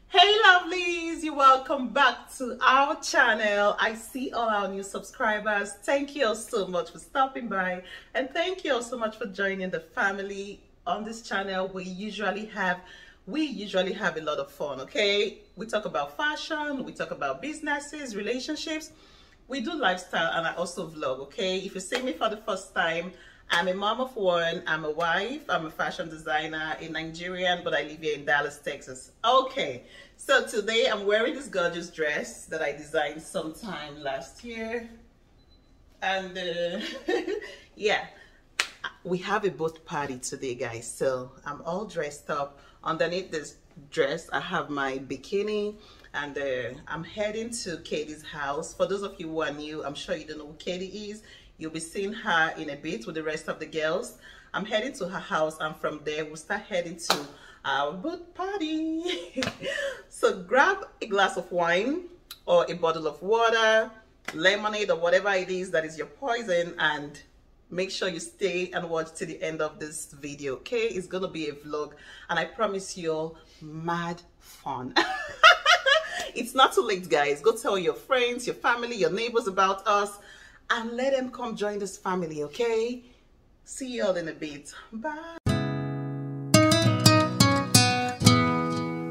Hey lovelies, you welcome back to our channel. I see all our new subscribers. Thank you all so much for stopping by, and thank you all so much for joining the family. On this channel we usually have a lot of fun. Okay, we talk about fashion, we talk about businesses, relationships, we do lifestyle, and I also vlog. Okay, if you see me for the first time, I'm a mom of one, I'm a wife, I'm a fashion designer, a Nigerian, but I live here in Dallas, Texas. Okay, so today I'm wearing this gorgeous dress that I designed sometime last year. And yeah, we have a boat party today, guys. So I'm all dressed up. Underneath this dress, I have my bikini, and I'm heading to Katie's house. For those of you who are new, I'm sure you don't know who Katie is. You'll be seeing her in a bit with the rest of the girls. I'm heading to her house, and from there we'll start heading to our boat party. So grab a glass of wine or a bottle of water, lemonade, or whatever it is that is your poison, and make sure you stay and watch to the end of this video. Okay, it's gonna be a vlog, and I promise you all mad fun. It's not too late, guys. Go tell your friends, your family, your neighbors about us, and let them come join this family. Okay, see you all in a bit. Bye.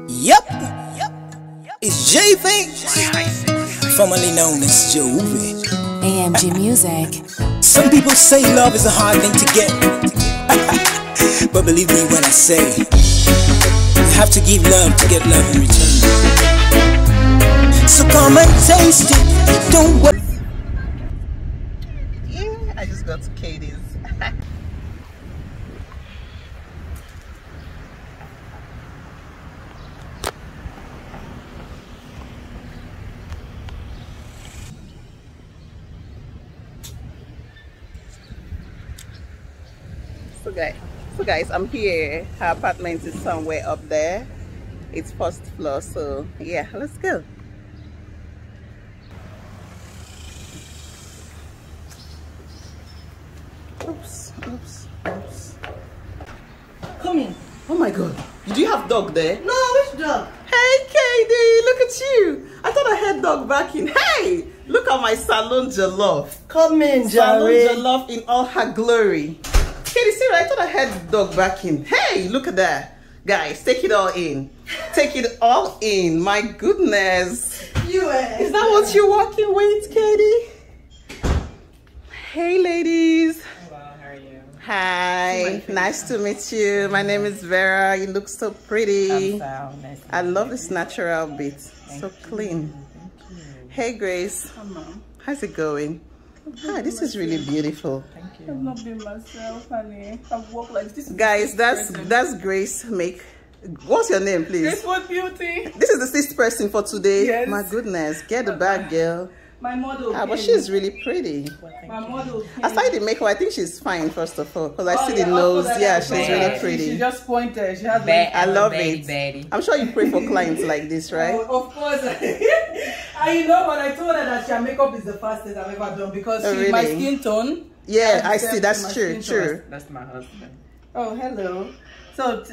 Yep, it's J-Fink, formerly known as Jovi. AMG Music. Some people say love is a hard thing to get, but believe me when I say you have to give love to get love in return. So come and taste it, don't worry. Yeah, I just got to Katie's. So guys, I'm here. Her apartment is somewhere up there. It's first floor, so yeah, let's go. Oops. Come in. Oh my god, did you have dog there? No, which dog? Hey Katie, look at you. I thought I had dog barking. Hey, look at my salon jollof. Come in, Salon Jerry. jollof in all her glory. Katie, see, I thought I had dog barking. Hey, look at that. Guys, take it all in. Take it all in. My goodness. Is that what you're working with, Katie? Hey, ladies. Hello, how are you? Hi. Nice to meet you. My name is Vera. You look so pretty. Nice I love this natural bit. So clean. Thank you. Hey, Grace. Hello. How's it going? Hi, this is really beautiful. Thank you. I've not been myself, honey. I've walked like this. Guys, that's Grace make. What's your name, please? Grace What Beauty. This is the sixth person for today. Yes. My goodness, get the bag, girl. My model. But she's really pretty. My model. Aside the makeup, I think she's fine, first of all, because I see the nose. Yeah, she's really pretty. She just pointed. She has I love it. I'm sure you pray for clients like this, right? Oh, of course. And you know what? I told her that her makeup is the fastest I've ever done because really? my skin tone. Yeah, I see. That's true. That's my husband. Oh, hello. So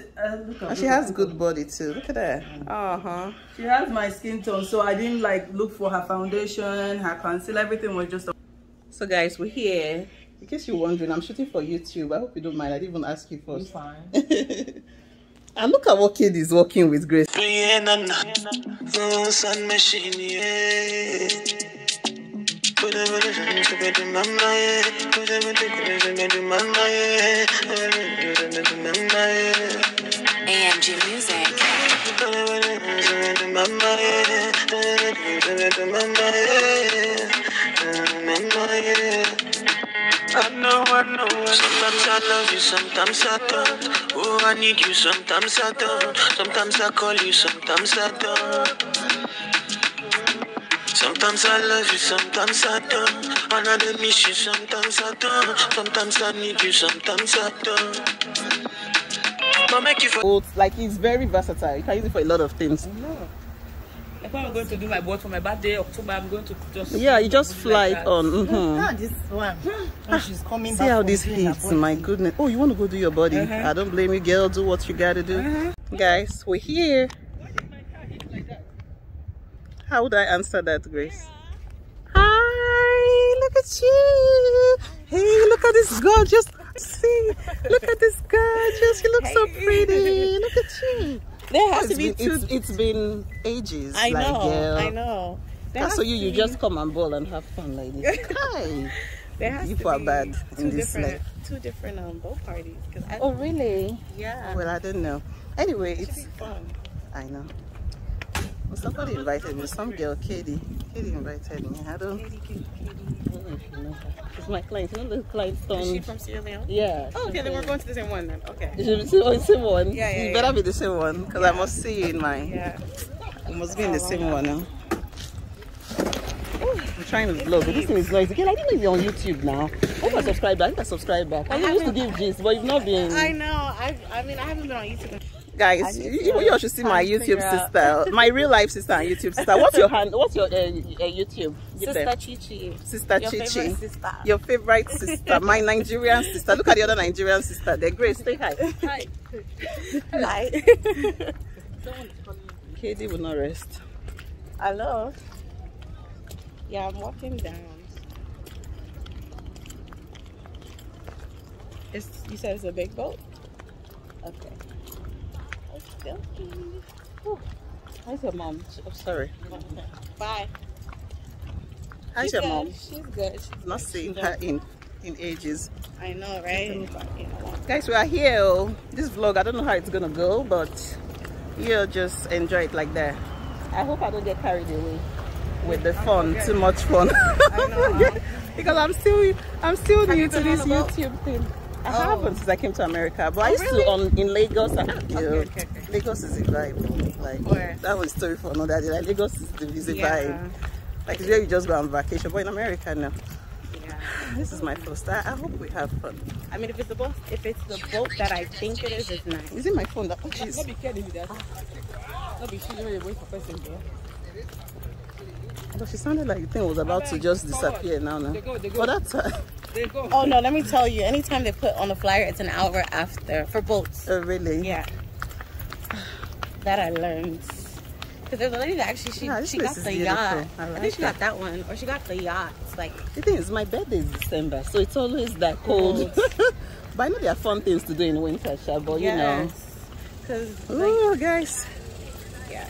look and she has good body too. Look at that. She has my skin tone, so I didn't like look for her foundation, her concealer. Everything was just. So guys, we're here. In case you're wondering, I'm shooting for YouTube. I hope you don't mind. I didn't even ask you first. You're fine. And look at what kid is working with Grace. AMG Music. I know. Sometimes I love you, sometimes I don't. Oh, I need you, sometimes I don't. Sometimes I call you, sometimes I don't. Sometimes I love you, sometimes I don't. And I don't miss you, sometimes I don't. Sometimes I need you, sometimes I don't. But make you for Boats, like it's very versatile. You can use it for a lot of things. Like when I'm going to do my boat for my birthday, October, I'm going to just... Yeah, you just fly it on. Ah, this one. When she's coming See back how from this doing her hits. body. My goodness. Oh, you want to go do your body? I don't blame you, girl. Do what you gotta do. Guys, we're here. How would I answer that, Grace? Hi, look at you. Hey, look at this gorgeous. See, look at this gorgeous. You look so pretty. Look at you. There has It's to be been, two. it's been ages. I like, know, girl. I know. There That's has so you to be- just come and ball and have fun like this. Hi. There has You to are be bad two in this different, life. two different boat parties. Cause I, Oh, really? yeah, Well, I don't know. Anyway, it should it's... be fun. I know. Well, somebody invited me. Some girl, Katie. Katie invited me. I don't know if you know her. She's my client. You know the client Is she stone? from Sierra Leone? Yeah. Oh, okay, then we're going to the same one then. Okay. You should be the same one. Yeah, yeah, You better be the same one because I must see you in my... Yeah. We must be in the same one now. I'm trying to vlog, but this thing is noisy. Girl, I didn't know you're on YouTube now. Hope I subscribe back. I think I subscribe back. I used to give gist, but you've not been... I know. I mean, I haven't been on YouTube. Guys, you all should see my YouTube sister, my real life sister and YouTube sister. What's your hand? What's your YouTube? Give Sister them. Chichi. Sister Your Chichi. favorite sister. Your favorite sister, my Nigerian sister. Look at the other Nigerian sister. They're great. Say hi. Hi. Hi. Katie will not rest. Hello. Yeah, I'm walking down. You said it's a big boat? Okay. Let's go. How's your mom? Oh, sorry. Bye. How's She's your good. mom? She's good. She's Not good. seeing her in ages. I know, right? Guys, we are here. Oh. This vlog, I don't know how it's gonna go, but you'll just enjoy it like that. I hope I don't get carried away with the fun. Too much fun. I know. Because I'm still new you to been this on a boat? YouTube thing. I haven't since I came to America, but I used really? to in Lagos. Okay. Lagos is a vibe. Like Where? that was a story for another day. Like Lagos is a Yeah. vibe. Like it's where you just go on vacation. But in America now, Yeah. this is my first. I hope we have fun. I mean, if it's the boat that I think it is, it's nice. Is it my phone? That oh jeez. Not be kidding with that. Not be shooting when you wait for person there. But she sounded like the thing was about to just disappear now. They go. But that's They go. Oh no, let me tell you. Anytime they put on the flyer, it's an hour after for boats. really. Yeah. That I learned. Because there's a lady that actually Yeah, this she got place is the beautiful. yacht. I like think she that. got that one, or she got the yacht. It's like The thing is, my birthday is December, so it's always that cold. But I know there are fun things to do in winter, Sha, but you know. because Oh, guys. yeah,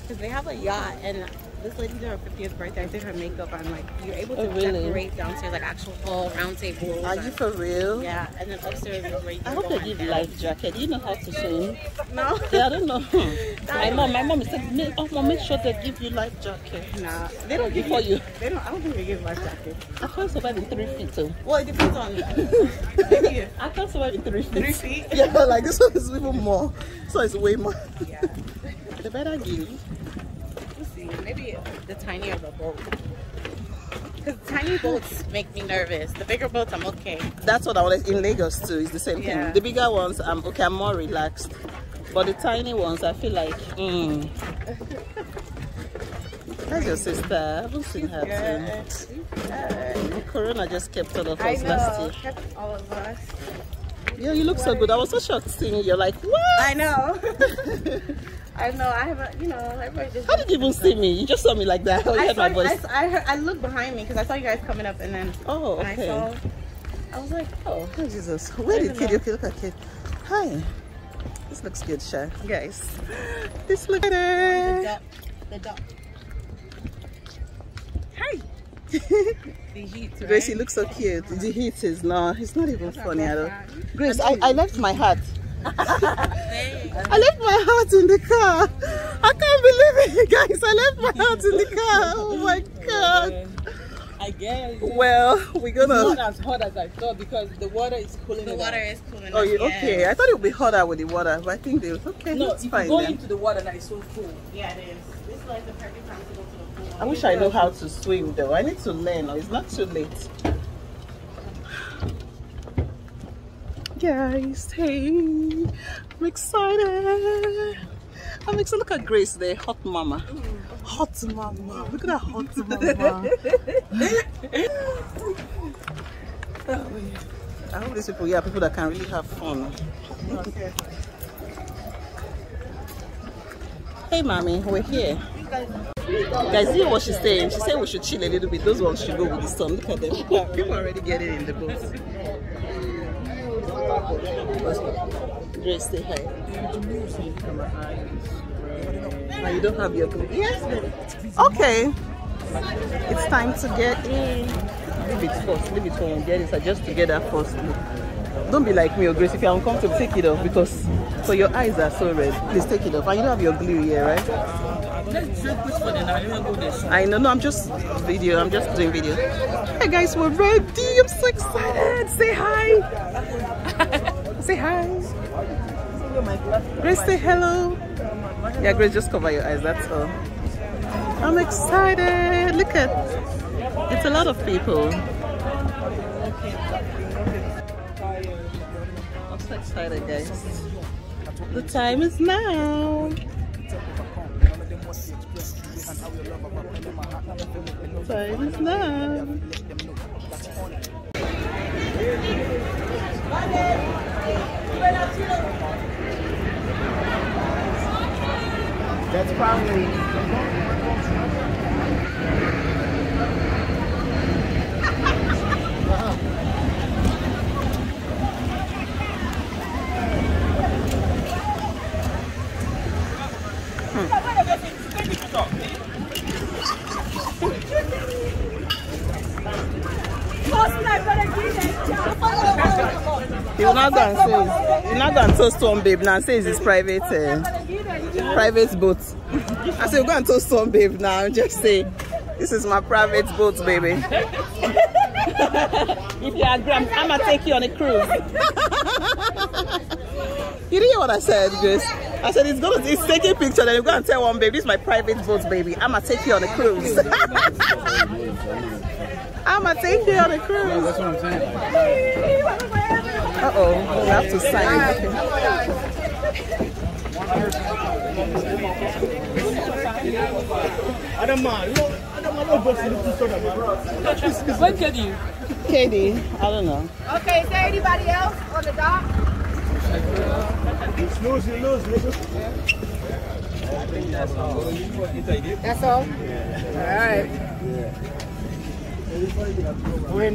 because they have a yacht, and this lady did her 50th birthday. I did her makeup. I'm like, you're able to Oh, really? decorate downstairs like actual round tables. Are you for real? Yeah, and then upstairs is where you I can hope go they on give down. life jacket. Do you know how to swim? No. Yeah, I don't know. My mom said, make sure they give you life jacket. Nah, they don't give For you. They don't. I don't think they give life jackets. I can't survive in 3 feet too. Well, it depends on. Maybe I can't survive in 3 feet. 3 feet. Yeah, like this one is even more. So it's way more. Yeah. They better give. Let's see. Maybe the tinier the boat. Because tiny boats make me nervous. The bigger boats, I'm okay. That's what I wanted in Lagos too. It's the same thing. Yeah. The bigger ones, I'm okay. I'm more relaxed. But the tiny ones, I feel like, How's your sister? I haven't seen her too. Corona just kept all of us last year. Kept all of us. Yeah, you look so good. I was so shocked seeing you. You're like, what? I know. I know. I haven't. You know, everybody just. How did you even see me? You just saw me like that. Oh, you heard my voice. I looked behind me because I saw you guys coming up, and then Oh, when okay. I was like, oh. Oh, Jesus. Where did kid? Okay, look at kid. Hi. This looks good, Sha. Guys, this looks good. The duck. Hi. The heat, right? Grace, you look so cute. The heat is not. It's not even funny at all. Grace, I left my hat. I left my hat in the car. I can't believe it, guys. I left my hat in the car. Oh my God. I guess. Well, we're It's not gonna. as hot as I thought because the water is cooling. The it water down. is cooling. Oh, you off, okay? yeah. I thought it would be hotter with the water, but I think they okay. No, that's if fine you go then. into the water, that is so cool. Yeah, it is. This is like the perfect time to go to the pool. I wish I know how to swim though. I need to learn. It's not too late. Guys, hey, I'm excited. I'm excited. Look at Grace there, hot mama. Hot mama. Look at that hot mama. I hope these people, people that can really have fun. Hey, mommy, we're here. Guys, see what she's saying? She said we should chill a little bit. Those ones should go with the sun. Look at them. People are already getting in the boat. Grace, say hi. Oh, you don't have your glue. Yes. Okay. It's time to get in. Leave it first. Leave it when we get inside. Just to get that first look. Don't be like me or Grace. If you're uncomfortable, take it off because your eyes are so red. Please take it off. And you don't have your glue here, right? I know. No, I'm just video. I'm just doing video. Hey guys, we're ready. I'm so excited. Say hi. Say hi. Grace, say hello. Yeah, Grace, just cover your eyes. That's all. I'm excited. Look at. It's a lot of people. I'm so excited, guys. The time is now. Time is now. That's probably. You're not gonna say you're not gonna toast one babe now. Say it's his private boat. I say we're gonna toast one babe now. Just say this is my private boat, baby. If you agree, I'm gonna take you on a cruise. You didn't hear what I said, Grace? I said it's taking picture, then you're gonna tell one babe, this is my private boat, baby. I'm gonna take you on a cruise. I'm gonna take you on a cruise. No, that's what I'm saying. Uh-oh, we have to sign. When Katie? Katie, I don't know. Okay, is there anybody else on the dock? It's loose, you lose. I think that's all. That's all? All right.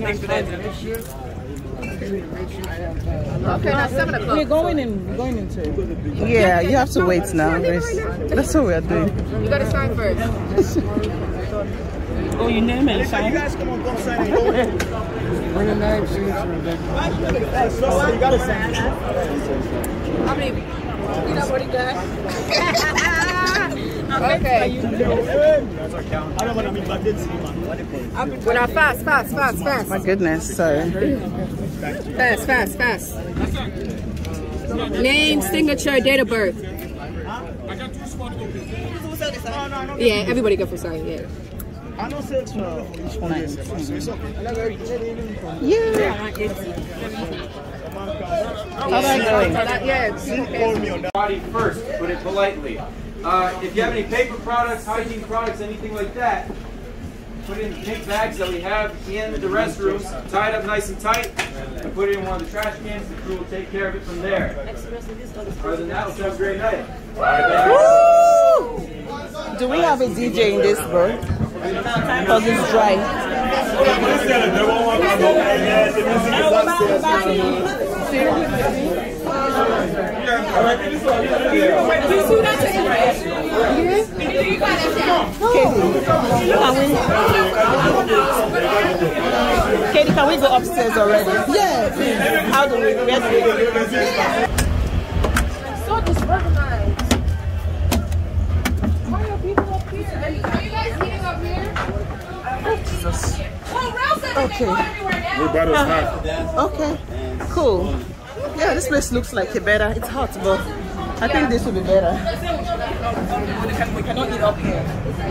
Thanks for that. Okay, now 7 o'clock. We're going into it. Yeah, you have to wait now, Grace. That's what we're doing. You gotta sign first. Oh, you name it, sign? You guys come on, go sign it. Bring a name, signature. You gotta sign. How many? You know what he does? Okay. That's our count. I don't want to meet my did see man. Well, now fast. My goodness, sorry. Fast. Name, signature, date of birth. Yeah, everybody go for sorry. Yeah. I don't say it's nice. Yeah. How's that going? Yeah. Body first, put it politely. If you have any paper products, hygiene products, anything like that, put it in the pink bags that we have in the restrooms, tie it up nice and tight, and put it in one of the trash cans. The crew will take care of it from there. Other than that, we'll have a great night. Woo! Do we have a DJ in this, bro? Because it's dry. Katie, can we go upstairs already? Yes. How do we get it? So disorganized. Why are people up here? Are you guys eating up here? Jesus. Okay. Okay. Cool. Yeah, this place looks like a better. It's hot, but I think this will be better. We cannot eat up here.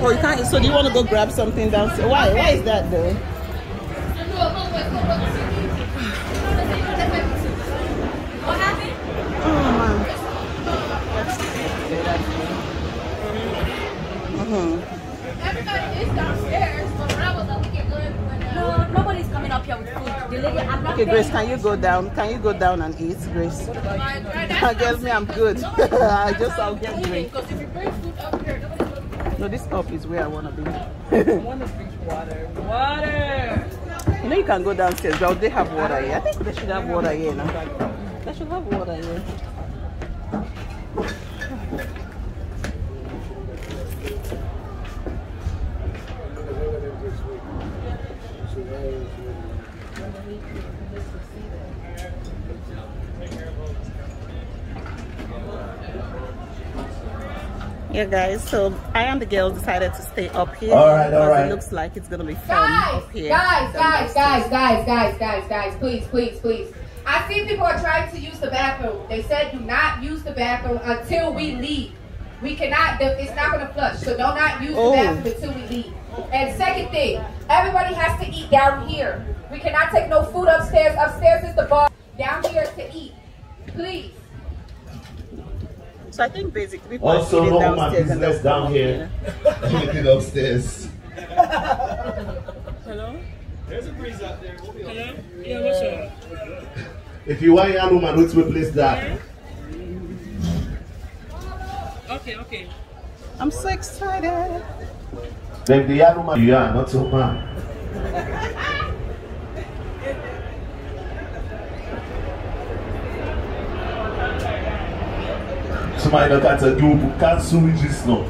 Oh, you can't. So do you want to go grab something downstairs? Why? Why is that though? What happened? Oh man. Everybody is downstairs, but when I was up, we get good. No, nobody's coming up here with food. The lady, I'm not Okay, Grace, paying. can you go down? Can you go down and eat, Grace? Girl, me, I'm good. I'll get drink. Because if you bring food up here, nobody's going to. No, this up is where I want to be. I want to drink water. Water! You know you can go downstairs, but they have water here. I think they should have water here now. They should have water here. Yeah, guys, so I and the girls decided to stay up here. All right. It looks like it's gonna be fun up here. Guys, please. I see people are trying to use the bathroom. They said do not use the bathroom until we leave. We cannot, it's not gonna flush, so do not use the bathroom until we leave. And second thing, everybody has to eat down here. We cannot take no food upstairs. Upstairs is the bar. Down here is to eat. Please. So I think basically people also are no my downstairs business down here. Anything upstairs. Hello? There's a breeze out there. We'll be okay. Hello? Yeah, what's up? If you want your man, which place that? Okay. I'm so excited. Then the other man, you are not so man. Somebody look at you can't sue this no.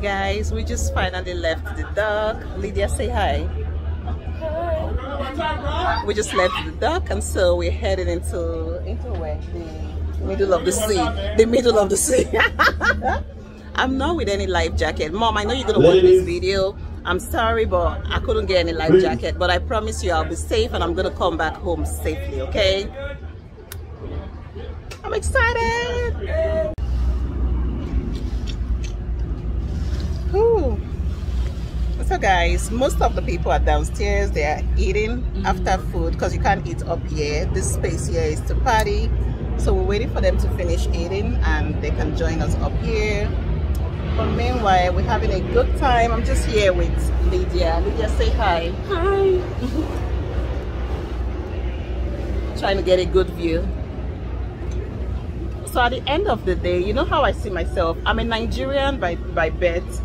Guys, we just finally left the dock. Lydia, say hi. We just left the dock, and so we're headed into where? The middle of the sea. The middle of the sea. I'm not with any life jacket. Mom, I know you're gonna watch this video. I'm sorry, but I couldn't get any life jacket. But I promise you I'll be safe, and I'm gonna come back home safely, okay? I'm excited. Ooh. So guys, most of the people are downstairs. They are eating after food because you can't eat up here. This space here is to party. So we're waiting for them to finish eating and they can join us up here. But meanwhile, we're having a good time. I'm just here with Lydia. Lydia, say hi. Hi. Trying to get a good view. So at the end of the day, you know how I see myself? I'm a Nigerian by birth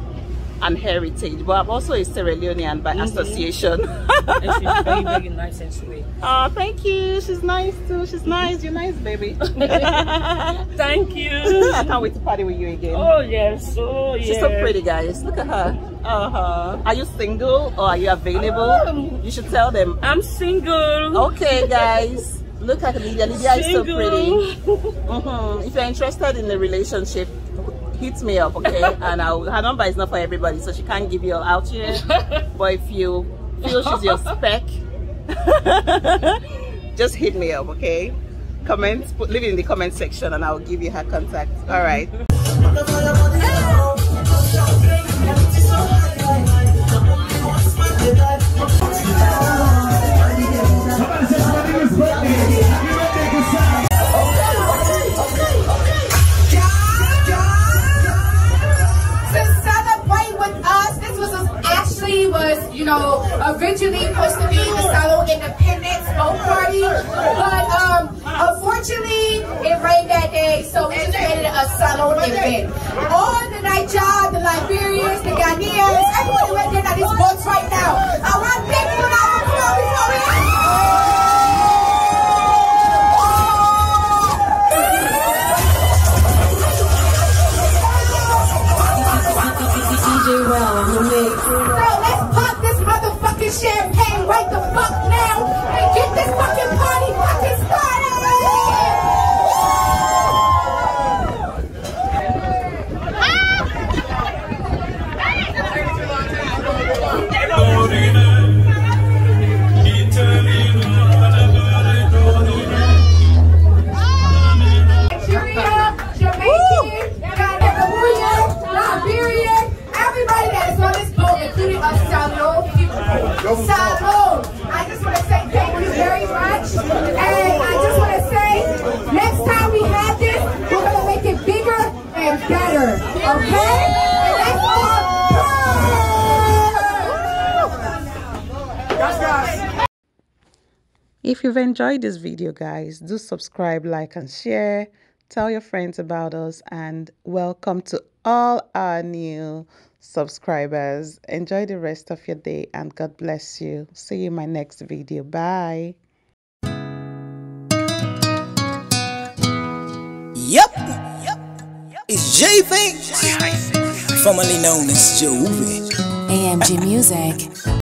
and heritage, but I'm also a Sierra Leonean by association. And she's very, very nice and sweet. Oh, thank you. She's nice too. She's nice. You're nice, baby. Thank you. I can't wait to party with you again. Oh, yes. Oh, yes. She's so pretty, guys. Look at her. Are you single or are you available? You should tell them. I'm single. Okay, guys. Look at Lydia. Lydia is so pretty. If you're interested in a relationship, hit me up, okay? And her number is not for everybody, so she can't give you all out here. But if you feel she's your spec, just hit me up, okay? Leave it in the comment section and I'll give you her contact. All right. You know, originally supposed to be the Salo Independence Boat Party, but unfortunately it rained that day, so we just made it a Salo event. All the Niger, the Liberians, the Ghanaians, everybody right there at these boats right now. I want big one out. Come on, before we champagne right the fuck now and get this fucking party fucking started! and better. Okay? And that's all. If you've enjoyed this video, guys, do subscribe, like, and share. Tell your friends about us, and welcome to all our new subscribers. Enjoy the rest of your day, and God bless you. See you in my next video. Bye. Yep, it's J-Fink, formerly known as Jovi. AMG Music.